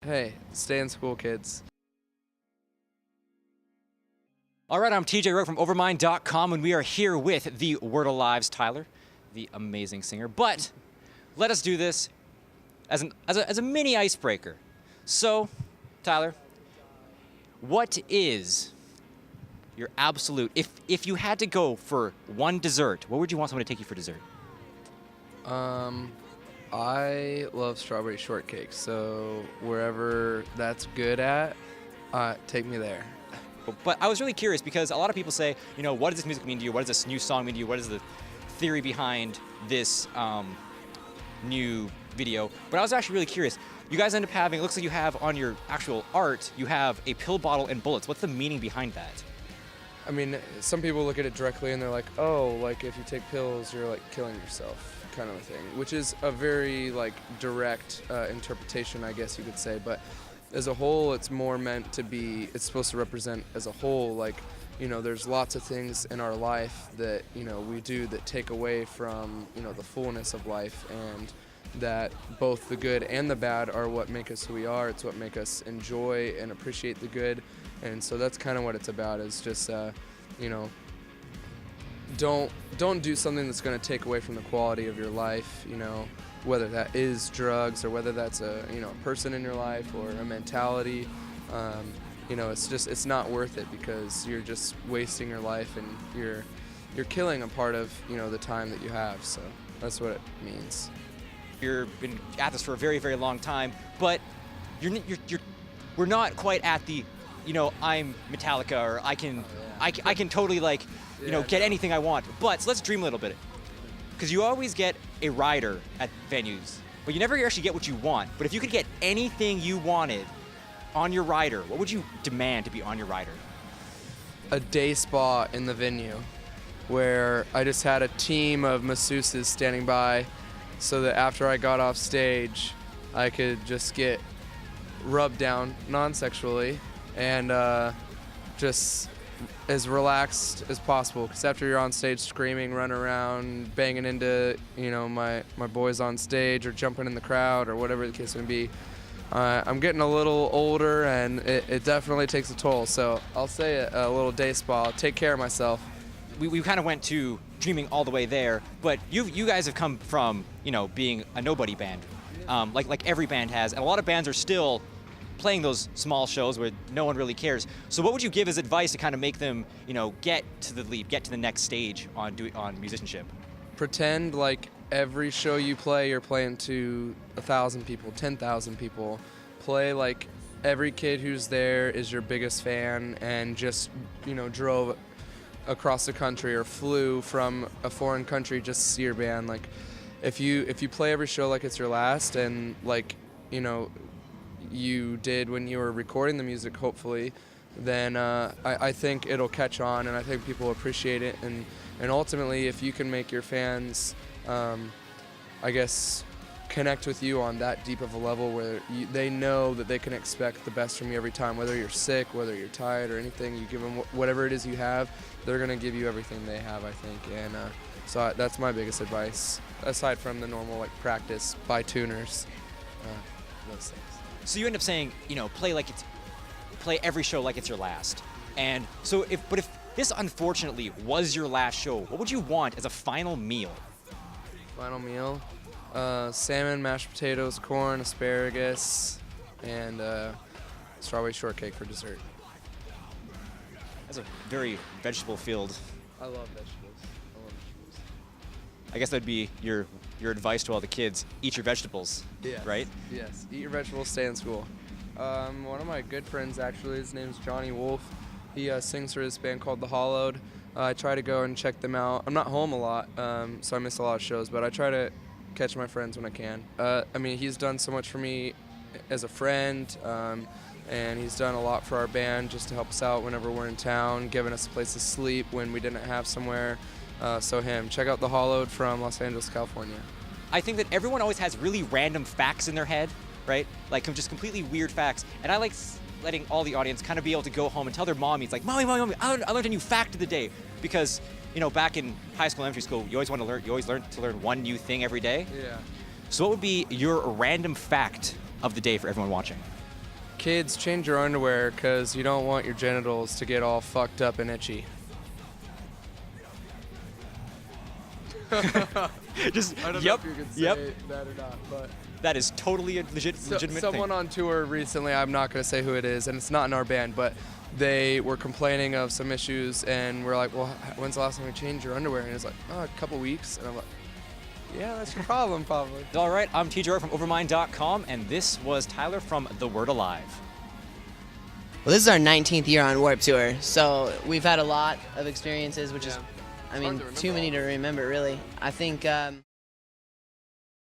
Hey, stay in school, kids. All right, I'm TJ Rowe from Overmind.com, and we are here with the Word Alive's Tyler, the amazing singer. But let us do this as a mini icebreaker. So, Tyler, what is your absolute, if you had to go for one dessert, what would you want someone to take you for dessert? I love strawberry shortcake, so wherever that's good at, take me there. But I was really curious because a lot of people say, what does this music mean to you? What does this new song mean to you? What is the theory behind this new video? But I was actually really curious. You guys end up having, it looks like you have on your actual art, you have a pill bottle and bullets. What's the meaning behind that? I mean, some people look at it directly and they're like, oh, like if you take pills, you're like killing yourself, kind of a thing, which is a very like direct interpretation, I guess you could say. But as a whole, it's more meant to be, it's supposed to represent as a whole, like, there's lots of things in our life that, we do that take away from, the fullness of life, and that both the good and the bad are what make us who we are. It's what make us enjoy and appreciate the good. And so that's kind of what it's about, is just, don't do something that's going to take away from the quality of your life, whether that is drugs or whether that's a person in your life or a mentality. It's not worth it, because you're just wasting your life and you're killing a part of the time that you have. So that's what it means. You've been at this for a very, very long time, but we're not quite at the I'm Metallica, or I can totally get anything I want. But so let's dream a little bit. Because you always get a rider at venues, but you never actually get what you want. But if you could get anything you wanted on your rider, what would you demand to be on your rider? A day spa in the venue, where I just had a team of masseuses standing by, so that after I got off stage, I could just get rubbed down non-sexually and just as relaxed as possible, because after you're on stage screaming, running around, banging into my boys on stage, or jumping in the crowd, or whatever the case may be, I'm getting a little older, and it definitely takes a toll. So I'll say a little day spa, take care of myself. We kind of went to dreaming all the way there, but you guys have come from being a nobody band, like every band has, and a lot of bands are still playing those small shows where no one really cares. So what would you give as advice to kind of make them, get to the lead, get to the next stage on musicianship? Pretend like every show you play, you're playing to 1,000 people, 10,000 people. Play like every kid who's there is your biggest fan, and just, drove across the country or flew from a foreign country just to see your band. Like, if you play every show like it's your last, and you did when you were recording the music, hopefully, then I think it'll catch on, and I think people appreciate it. And ultimately, if you can make your fans, I guess, connect with you on that deep of a level where they know that they can expect the best from you every time, whether you're sick, whether you're tired, or anything, you give them whatever it is you have, they're going to give you everything they have, I think. And so that's my biggest advice, aside from the normal practice, buy tuners, those things. So you end up saying, play every show like it's your last. And so if this unfortunately was your last show, what would you want as a final meal? Final meal? Salmon, mashed potatoes, corn, asparagus, and strawberry shortcake for dessert. That's a very vegetable-filled. I love vegetables. I guess that'd be your advice to all the kids: eat your vegetables, yes. Right? Yes, eat your vegetables, stay in school. One of my good friends, actually, his name's Johnny Wolf. He sings for this band called The Hollowed. I try to go and check them out. I'm not home a lot, so I miss a lot of shows, but I try to catch my friends when I can. He's done so much for me as a friend, and he's done a lot for our band just to help us out whenever we're in town, giving us a place to sleep when we didn't have somewhere. So him. Check out The Hollowed from Los Angeles, California. I think that everyone always has really random facts in their head, right? Like just completely weird facts. And I like letting all the audience kind of be able to go home and tell their mommy, it's like, Mommy, I learned a new fact of the day. Because, back in high school, elementary school, you always learn to learn one new thing every day. Yeah. So what would be your random fact of the day for everyone watching? kids, change your underwear because you don't want your genitals to get all fucked up and itchy. Just I don't yep, know if you can say yep. that or not, but That is totally a legitimate someone thing. on tour recently, I'm not going to say who it is, and it's not in our band, but they were complaining of some issues, and we're like, well, when's the last time you changed your underwear? And it's like, oh, a couple weeks. And I'm like, yeah, that's your problem, probably. All right, I'm TJ from Overmind.com, and this was Tyler from The Word Alive. Well, this is our 19th year on Warped Tour, so we've had a lot of experiences, which is, I mean, hard to too remember many to remember, really. I think